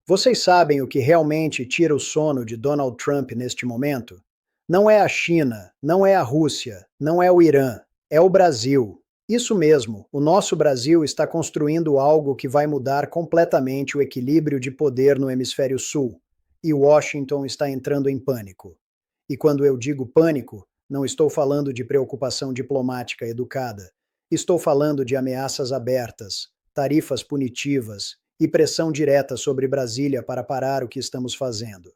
Vocês sabem o que realmente tira o sono de Donald Trump neste momento? Não é a China, não é a Rússia, não é o Irã, é o Brasil. Isso mesmo, o nosso Brasil está construindo algo que vai mudar completamente o equilíbrio de poder no hemisfério sul. E Washington está entrando em pânico. E quando eu digo pânico, não estou falando de preocupação diplomática educada. Estou falando de ameaças abertas, tarifas punitivas e pressão direta sobre Brasília para parar o que estamos fazendo.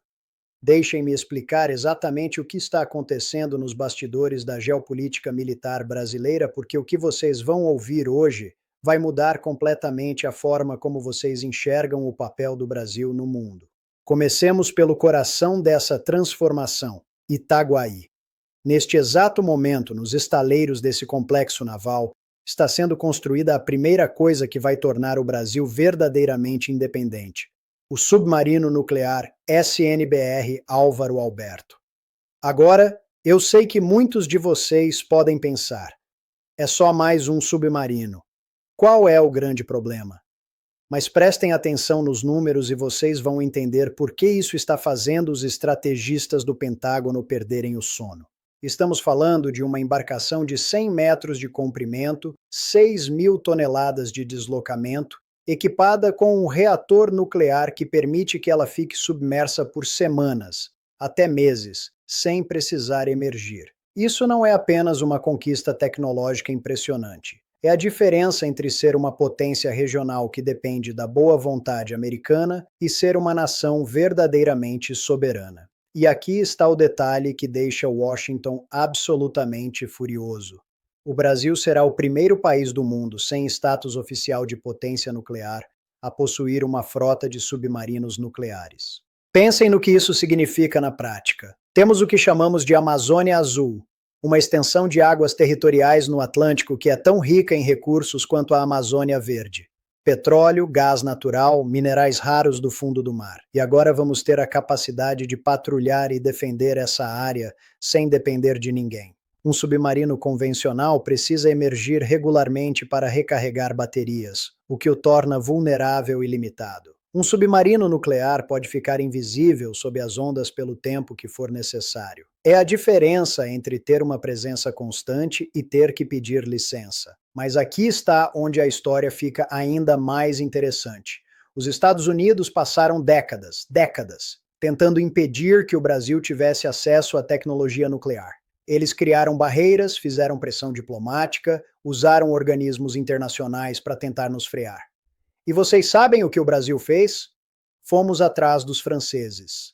Deixem-me explicar exatamente o que está acontecendo nos bastidores da geopolítica militar brasileira, porque o que vocês vão ouvir hoje vai mudar completamente a forma como vocês enxergam o papel do Brasil no mundo. Comecemos pelo coração dessa transformação, Itaguaí. Neste exato momento, nos estaleiros desse complexo naval, está sendo construída a primeira coisa que vai tornar o Brasil verdadeiramente independente: o submarino nuclear SNBR Álvaro Alberto. Agora, eu sei que muitos de vocês podem pensar: é só mais um submarino. Qual é o grande problema? Mas prestem atenção nos números e vocês vão entender por que isso está fazendo os estrategistas do Pentágono perderem o sono. Estamos falando de uma embarcação de 100 metros de comprimento, 6.000 toneladas de deslocamento, equipada com um reator nuclear que permite que ela fique submersa por semanas, até meses, sem precisar emergir. Isso não é apenas uma conquista tecnológica impressionante. É a diferença entre ser uma potência regional que depende da boa vontade americana e ser uma nação verdadeiramente soberana. E aqui está o detalhe que deixa Washington absolutamente furioso. O Brasil será o primeiro país do mundo sem status oficial de potência nuclear a possuir uma frota de submarinos nucleares. Pensem no que isso significa na prática. Temos o que chamamos de Amazônia Azul, uma extensão de águas territoriais no Atlântico que é tão rica em recursos quanto a Amazônia Verde. Petróleo, gás natural, minerais raros do fundo do mar. E agora vamos ter a capacidade de patrulhar e defender essa área sem depender de ninguém. Um submarino convencional precisa emergir regularmente para recarregar baterias, o que o torna vulnerável e limitado. Um submarino nuclear pode ficar invisível sob as ondas pelo tempo que for necessário. É a diferença entre ter uma presença constante e ter que pedir licença. Mas aqui está onde a história fica ainda mais interessante. Os Estados Unidos passaram décadas, tentando impedir que o Brasil tivesse acesso à tecnologia nuclear. Eles criaram barreiras, fizeram pressão diplomática, usaram organismos internacionais para tentar nos frear. E vocês sabem o que o Brasil fez? Fomos atrás dos franceses.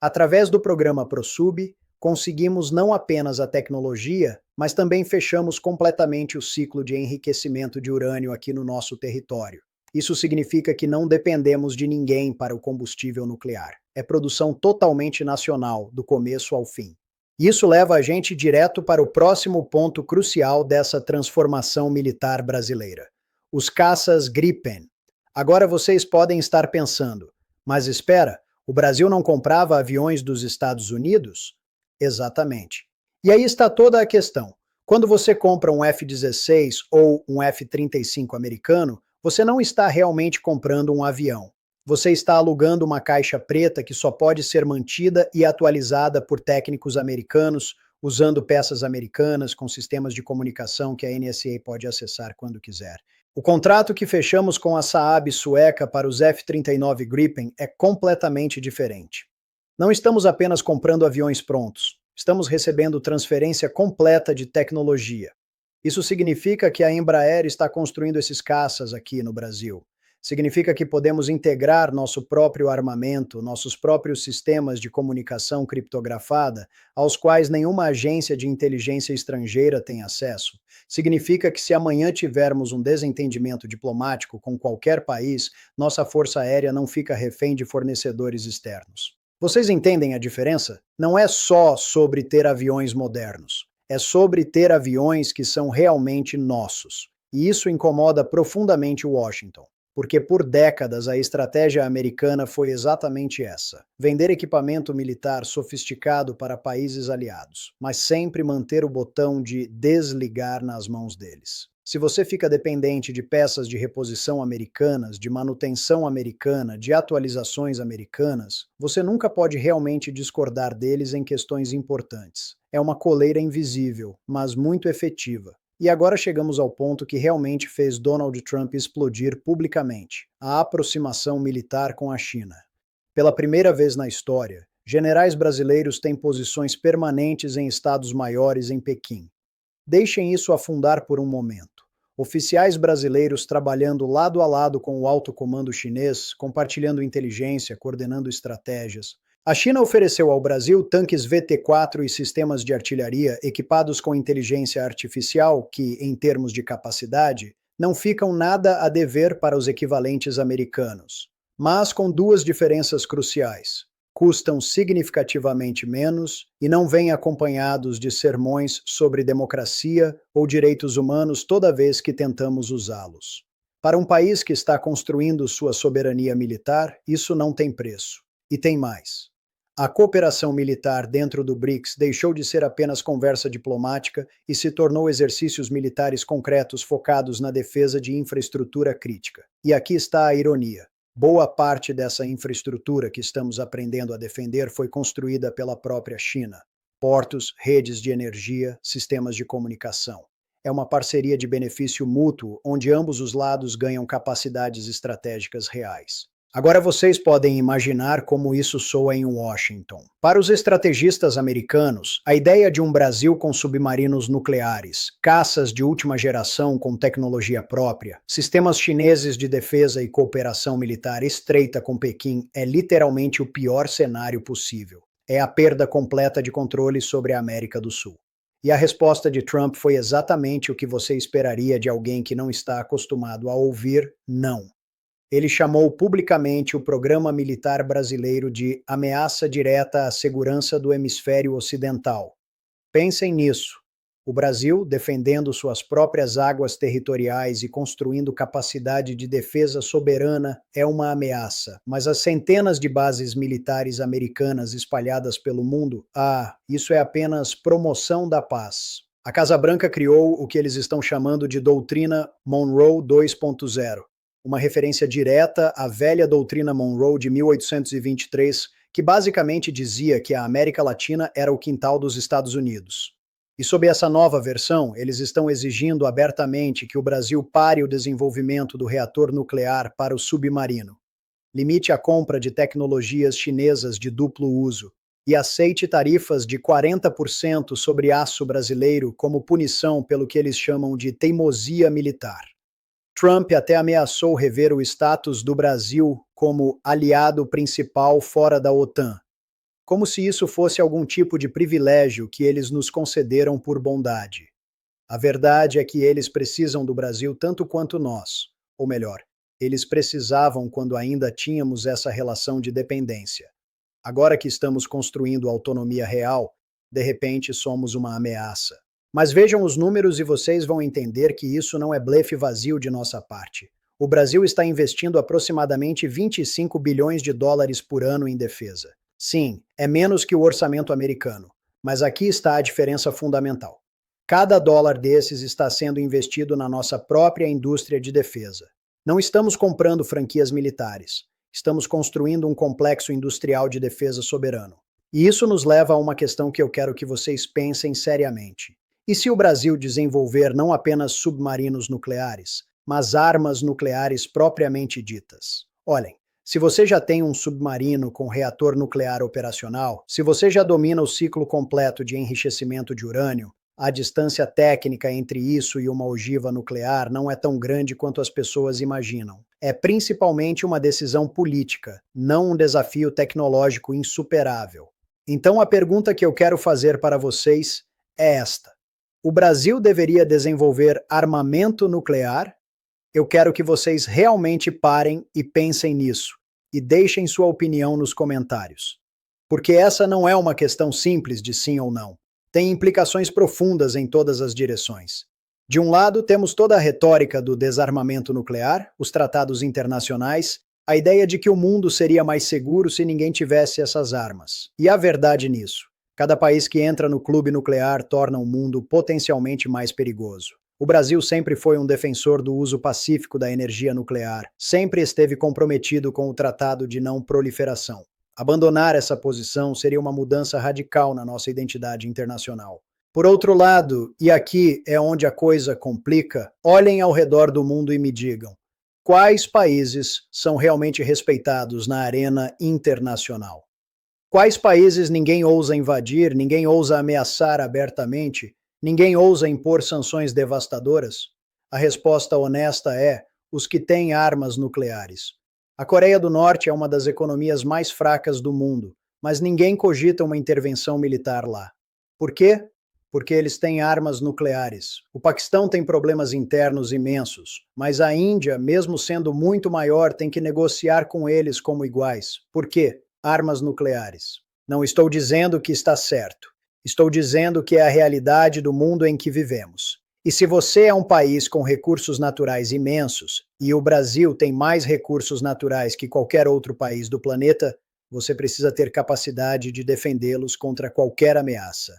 Através do programa ProSub, conseguimos não apenas a tecnologia, mas também fechamos completamente o ciclo de enriquecimento de urânio aqui no nosso território. Isso significa que não dependemos de ninguém para o combustível nuclear. É produção totalmente nacional, do começo ao fim. Isso leva a gente direto para o próximo ponto crucial dessa transformação militar brasileira: os caças Gripen. Agora vocês podem estar pensando, mas espera, o Brasil não comprava aviões dos Estados Unidos? Exatamente. E aí está toda a questão. Quando você compra um F-16 ou um F-35 americano, você não está realmente comprando um avião. Você está alugando uma caixa preta que só pode ser mantida e atualizada por técnicos americanos, usando peças americanas com sistemas de comunicação que a NSA pode acessar quando quiser. O contrato que fechamos com a Saab sueca para os F-39 Gripen é completamente diferente. Não estamos apenas comprando aviões prontos, estamos recebendo transferência completa de tecnologia. Isso significa que a Embraer está construindo esses caças aqui no Brasil. Significa que podemos integrar nosso próprio armamento, nossos próprios sistemas de comunicação criptografada, aos quais nenhuma agência de inteligência estrangeira tem acesso. Significa que se amanhã tivermos um desentendimento diplomático com qualquer país, nossa força aérea não fica refém de fornecedores externos. Vocês entendem a diferença? Não é só sobre ter aviões modernos. É sobre ter aviões que são realmente nossos. E isso incomoda profundamente Washington. Porque por décadas a estratégia americana foi exatamente essa: vender equipamento militar sofisticado para países aliados, mas sempre manter o botão de desligar nas mãos deles. Se você fica dependente de peças de reposição americanas, de manutenção americana, de atualizações americanas, você nunca pode realmente discordar deles em questões importantes. É uma coleira invisível, mas muito efetiva. E agora chegamos ao ponto que realmente fez Donald Trump explodir publicamente: a aproximação militar com a China. Pela primeira vez na história, generais brasileiros têm posições permanentes em estados maiores em Pequim. Deixem isso afundar por um momento. Oficiais brasileiros trabalhando lado a lado com o alto comando chinês, compartilhando inteligência, coordenando estratégias. A China ofereceu ao Brasil tanques VT-4 e sistemas de artilharia equipados com inteligência artificial que, em termos de capacidade, não ficam nada a dever para os equivalentes americanos. Mas com duas diferenças cruciais: custam significativamente menos e não vêm acompanhados de sermões sobre democracia ou direitos humanos toda vez que tentamos usá-los. Para um país que está construindo sua soberania militar, isso não tem preço. E tem mais. A cooperação militar dentro do BRICS deixou de ser apenas conversa diplomática e se tornou exercícios militares concretos focados na defesa de infraestrutura crítica. E aqui está a ironia. Boa parte dessa infraestrutura que estamos aprendendo a defender foi construída pela própria China. Portos, redes de energia, sistemas de comunicação. É uma parceria de benefício mútuo, onde ambos os lados ganham capacidades estratégicas reais. Agora vocês podem imaginar como isso soa em Washington. Para os estrategistas americanos, a ideia de um Brasil com submarinos nucleares, caças de última geração com tecnologia própria, sistemas chineses de defesa e cooperação militar estreita com Pequim é literalmente o pior cenário possível. É a perda completa de controle sobre a América do Sul. E a resposta de Trump foi exatamente o que você esperaria de alguém que não está acostumado a ouvir não. Ele chamou publicamente o programa militar brasileiro de ameaça direta à segurança do hemisfério ocidental. Pensem nisso. O Brasil, defendendo suas próprias águas territoriais e construindo capacidade de defesa soberana, é uma ameaça. Mas as centenas de bases militares americanas espalhadas pelo mundo, isso é apenas promoção da paz. A Casa Branca criou o que eles estão chamando de Doutrina Monroe 2.0. Uma referência direta à velha doutrina Monroe de 1823, que basicamente dizia que a América Latina era o quintal dos Estados Unidos. E sob essa nova versão, eles estão exigindo abertamente que o Brasil pare o desenvolvimento do reator nuclear para o submarino, limite a compra de tecnologias chinesas de duplo uso e aceite tarifas de 40% sobre aço brasileiro como punição pelo que eles chamam de teimosia militar. Trump até ameaçou rever o status do Brasil como aliado principal fora da OTAN, como se isso fosse algum tipo de privilégio que eles nos concederam por bondade. A verdade é que eles precisam do Brasil tanto quanto nós, ou melhor, eles precisavam quando ainda tínhamos essa relação de dependência. Agora que estamos construindo autonomia real, de repente somos uma ameaça. Mas vejam os números e vocês vão entender que isso não é blefe vazio de nossa parte. O Brasil está investindo aproximadamente 25 bilhões de dólares por ano em defesa. Sim, é menos que o orçamento americano, mas aqui está a diferença fundamental. Cada dólar desses está sendo investido na nossa própria indústria de defesa. Não estamos comprando franquias militares, estamos construindo um complexo industrial de defesa soberano. E isso nos leva a uma questão que eu quero que vocês pensem seriamente. E se o Brasil desenvolver não apenas submarinos nucleares, mas armas nucleares propriamente ditas? Olhem, se você já tem um submarino com reator nuclear operacional, se você já domina o ciclo completo de enriquecimento de urânio, a distância técnica entre isso e uma ogiva nuclear não é tão grande quanto as pessoas imaginam. É principalmente uma decisão política, não um desafio tecnológico insuperável. Então a pergunta que eu quero fazer para vocês é esta: o Brasil deveria desenvolver armamento nuclear? Eu quero que vocês realmente parem e pensem nisso, e deixem sua opinião nos comentários. Porque essa não é uma questão simples de sim ou não. Tem implicações profundas em todas as direções. De um lado, temos toda a retórica do desarmamento nuclear, os tratados internacionais, a ideia de que o mundo seria mais seguro se ninguém tivesse essas armas. E há verdade nisso. Cada país que entra no clube nuclear torna o mundo potencialmente mais perigoso. O Brasil sempre foi um defensor do uso pacífico da energia nuclear, sempre esteve comprometido com o Tratado de Não Proliferação. Abandonar essa posição seria uma mudança radical na nossa identidade internacional. Por outro lado, e aqui é onde a coisa complica, olhem ao redor do mundo e me digam: quais países são realmente respeitados na arena internacional? Quais países ninguém ousa invadir, ninguém ousa ameaçar abertamente, ninguém ousa impor sanções devastadoras? A resposta honesta é: os que têm armas nucleares. A Coreia do Norte é uma das economias mais fracas do mundo, mas ninguém cogita uma intervenção militar lá. Por quê? Porque eles têm armas nucleares. O Paquistão tem problemas internos imensos, mas a Índia, mesmo sendo muito maior, tem que negociar com eles como iguais. Por quê? Armas nucleares. Não estou dizendo que está certo. Estou dizendo que é a realidade do mundo em que vivemos. E se você é um país com recursos naturais imensos, e o Brasil tem mais recursos naturais que qualquer outro país do planeta, você precisa ter capacidade de defendê-los contra qualquer ameaça.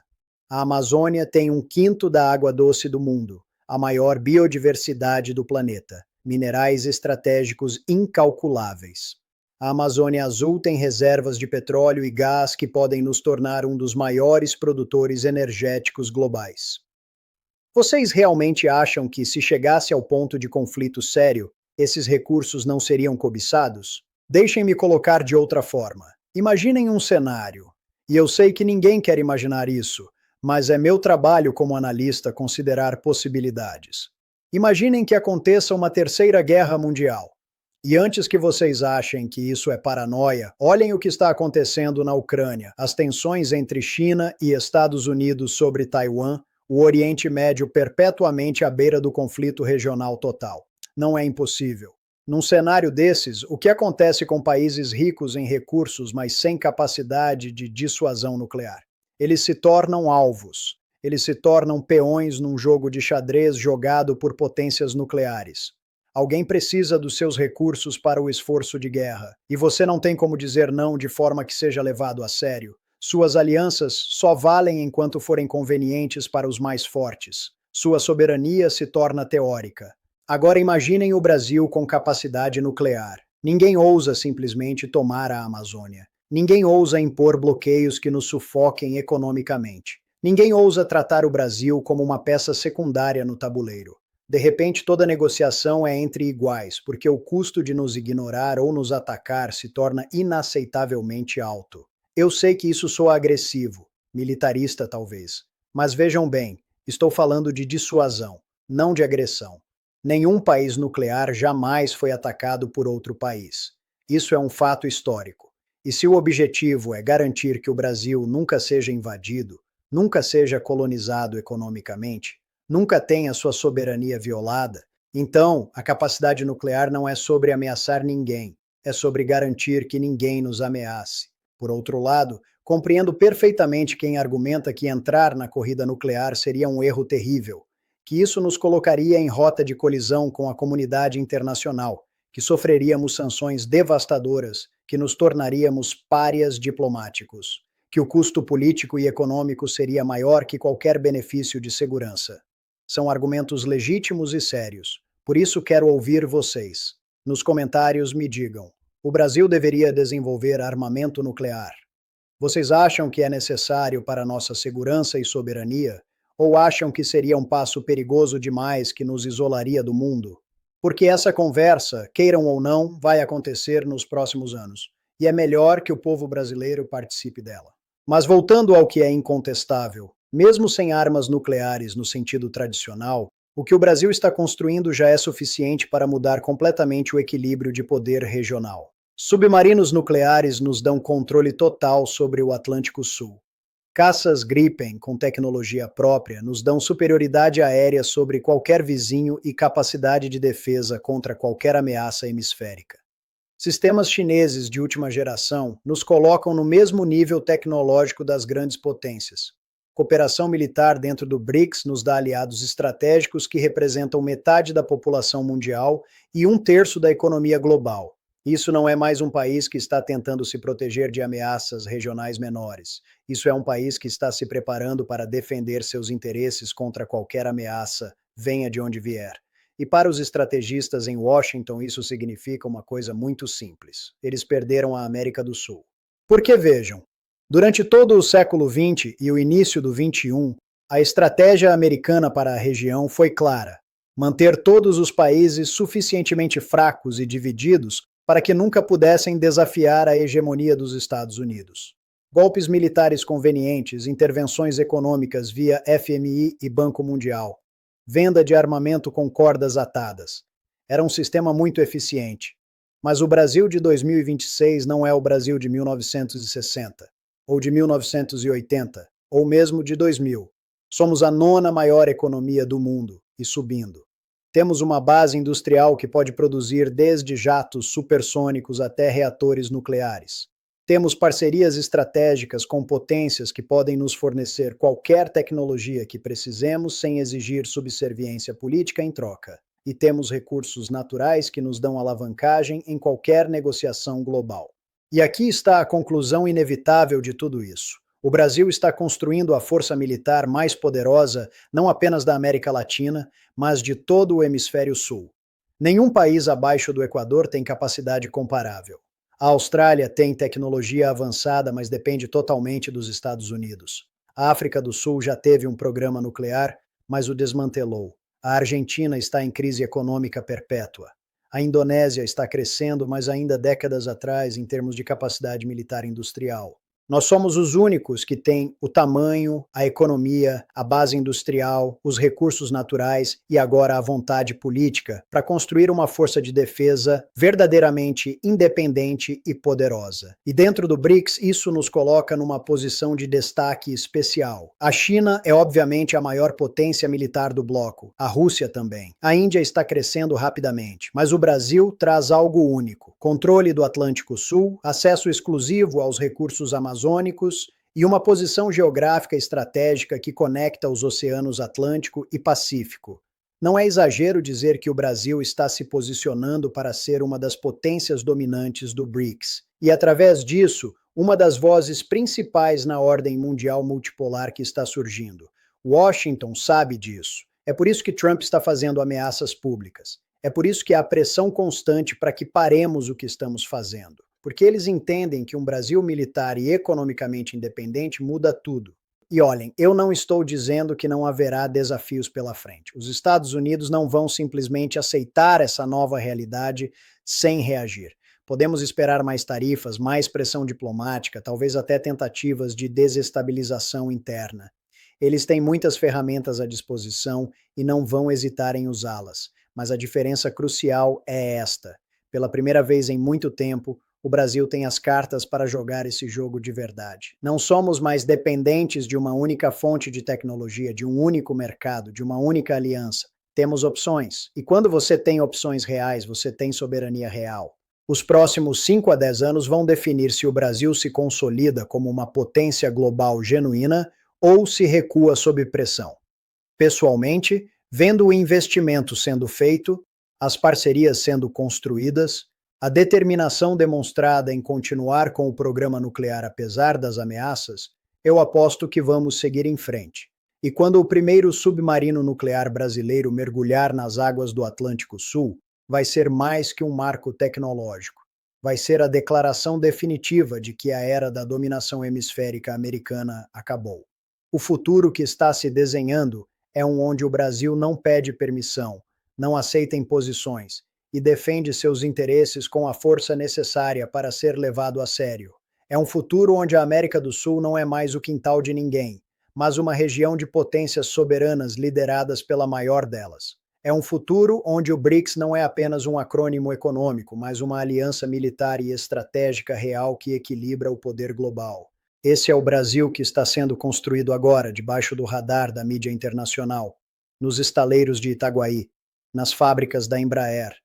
A Amazônia tem 1/5 da água doce do mundo, a maior biodiversidade do planeta, minerais estratégicos incalculáveis. A Amazônia Azul tem reservas de petróleo e gás que podem nos tornar um dos maiores produtores energéticos globais. Vocês realmente acham que, se chegasse ao ponto de conflito sério, esses recursos não seriam cobiçados? Deixem-me colocar de outra forma. Imaginem um cenário, e eu sei que ninguém quer imaginar isso, mas é meu trabalho como analista considerar possibilidades. Imaginem que aconteça uma terceira guerra mundial. E antes que vocês achem que isso é paranoia, olhem o que está acontecendo na Ucrânia, as tensões entre China e Estados Unidos sobre Taiwan, o Oriente Médio perpetuamente à beira do conflito regional total. Não é impossível. Num cenário desses, o que acontece com países ricos em recursos, mas sem capacidade de dissuasão nuclear? Eles se tornam alvos. Eles se tornam peões num jogo de xadrez jogado por potências nucleares. Alguém precisa dos seus recursos para o esforço de guerra, e você não tem como dizer não de forma que seja levado a sério. Suas alianças só valem enquanto forem convenientes para os mais fortes. Sua soberania se torna teórica. Agora imaginem o Brasil com capacidade nuclear. Ninguém ousa simplesmente tomar a Amazônia. Ninguém ousa impor bloqueios que nos sufoquem economicamente. Ninguém ousa tratar o Brasil como uma peça secundária no tabuleiro. De repente, toda negociação é entre iguais, porque o custo de nos ignorar ou nos atacar se torna inaceitavelmente alto. Eu sei que isso soa agressivo, militarista talvez, mas vejam bem, estou falando de dissuasão, não de agressão. Nenhum país nuclear jamais foi atacado por outro país. Isso é um fato histórico. E se o objetivo é garantir que o Brasil nunca seja invadido, nunca seja colonizado economicamente, nunca tenha sua soberania violada, então a capacidade nuclear não é sobre ameaçar ninguém, é sobre garantir que ninguém nos ameace. Por outro lado, compreendo perfeitamente quem argumenta que entrar na corrida nuclear seria um erro terrível, que isso nos colocaria em rota de colisão com a comunidade internacional, que sofreríamos sanções devastadoras, que nos tornaríamos párias diplomáticos, que o custo político e econômico seria maior que qualquer benefício de segurança. São argumentos legítimos e sérios, por isso quero ouvir vocês. Nos comentários me digam: o Brasil deveria desenvolver armamento nuclear? Vocês acham que é necessário para nossa segurança e soberania? Ou acham que seria um passo perigoso demais que nos isolaria do mundo? Porque essa conversa, queiram ou não, vai acontecer nos próximos anos. E é melhor que o povo brasileiro participe dela. Mas voltando ao que é incontestável, mesmo sem armas nucleares no sentido tradicional, o que o Brasil está construindo já é suficiente para mudar completamente o equilíbrio de poder regional. Submarinos nucleares nos dão controle total sobre o Atlântico Sul. Caças Gripen com tecnologia própria nos dão superioridade aérea sobre qualquer vizinho e capacidade de defesa contra qualquer ameaça hemisférica. Sistemas chineses de última geração nos colocam no mesmo nível tecnológico das grandes potências. Cooperação militar dentro do BRICS nos dá aliados estratégicos que representam metade da população mundial e 1/3 da economia global. Isso não é mais um país que está tentando se proteger de ameaças regionais menores. Isso é um país que está se preparando para defender seus interesses contra qualquer ameaça venha de onde vier. E para os estrategistas em Washington, isso significa uma coisa muito simples: eles perderam a América do Sul. Porque vejam, durante todo o século XX e o início do XXI, a estratégia americana para a região foi clara: manter todos os países suficientemente fracos e divididos para que nunca pudessem desafiar a hegemonia dos Estados Unidos. Golpes militares convenientes, intervenções econômicas via FMI e Banco Mundial, venda de armamento com cordas atadas. Era um sistema muito eficiente. Mas o Brasil de 2026 não é o Brasil de 1960, ou de 1980, ou mesmo de 2000. Somos a nona maior economia do mundo, e subindo. Temos uma base industrial que pode produzir desde jatos supersônicos até reatores nucleares. Temos parcerias estratégicas com potências que podem nos fornecer qualquer tecnologia que precisemos sem exigir subserviência política em troca. E temos recursos naturais que nos dão alavancagem em qualquer negociação global. E aqui está a conclusão inevitável de tudo isso. O Brasil está construindo a força militar mais poderosa não apenas da América Latina, mas de todo o hemisfério sul. Nenhum país abaixo do Equador tem capacidade comparável. A Austrália tem tecnologia avançada, mas depende totalmente dos Estados Unidos. A África do Sul já teve um programa nuclear, mas o desmantelou. A Argentina está em crise econômica perpétua. A Indonésia está crescendo, mas ainda décadas atrás em termos de capacidade militar industrial. Nós somos os únicos que têm o tamanho, a economia, a base industrial, os recursos naturais e agora a vontade política para construir uma força de defesa verdadeiramente independente e poderosa. E dentro do BRICS, isso nos coloca numa posição de destaque especial. A China é obviamente a maior potência militar do bloco, a Rússia também. A Índia está crescendo rapidamente, mas o Brasil traz algo único: controle do Atlântico Sul, acesso exclusivo aos recursos amazônicos e uma posição geográfica estratégica que conecta os oceanos Atlântico e Pacífico. Não é exagero dizer que o Brasil está se posicionando para ser uma das potências dominantes do BRICS, e através disso, uma das vozes principais na ordem mundial multipolar que está surgindo. Washington sabe disso. É por isso que Trump está fazendo ameaças públicas. É por isso que há pressão constante para que paremos o que estamos fazendo. Porque eles entendem que um Brasil militar e economicamente independente muda tudo. E olhem, eu não estou dizendo que não haverá desafios pela frente. Os Estados Unidos não vão simplesmente aceitar essa nova realidade sem reagir. Podemos esperar mais tarifas, mais pressão diplomática, talvez até tentativas de desestabilização interna. Eles têm muitas ferramentas à disposição e não vão hesitar em usá-las. Mas a diferença crucial é esta: pela primeira vez em muito tempo, o Brasil tem as cartas para jogar esse jogo de verdade. Não somos mais dependentes de uma única fonte de tecnologia, de um único mercado, de uma única aliança. Temos opções. E quando você tem opções reais, você tem soberania real. Os próximos 5 a 10 anos vão definir se o Brasil se consolida como uma potência global genuína ou se recua sob pressão. Pessoalmente, vendo o investimento sendo feito, as parcerias sendo construídas, a determinação demonstrada em continuar com o programa nuclear apesar das ameaças, eu aposto que vamos seguir em frente. E quando o primeiro submarino nuclear brasileiro mergulhar nas águas do Atlântico Sul, vai ser mais que um marco tecnológico. Vai ser a declaração definitiva de que a era da dominação hemisférica americana acabou. O futuro que está se desenhando é um onde o Brasil não pede permissão, não aceita imposições e defende seus interesses com a força necessária para ser levado a sério. É um futuro onde a América do Sul não é mais o quintal de ninguém, mas uma região de potências soberanas lideradas pela maior delas. É um futuro onde o BRICS não é apenas um acrônimo econômico, mas uma aliança militar e estratégica real que equilibra o poder global. Esse é o Brasil que está sendo construído agora, debaixo do radar da mídia internacional, nos estaleiros de Itaguaí, nas fábricas da Embraer,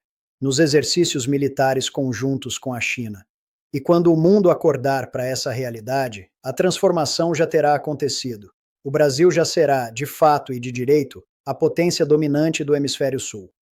nos exercícios militares conjuntos com a China. E quando o mundo acordar para essa realidade, a transformação já terá acontecido. O Brasil já será, de fato e de direito, a potência dominante do Hemisfério Sul.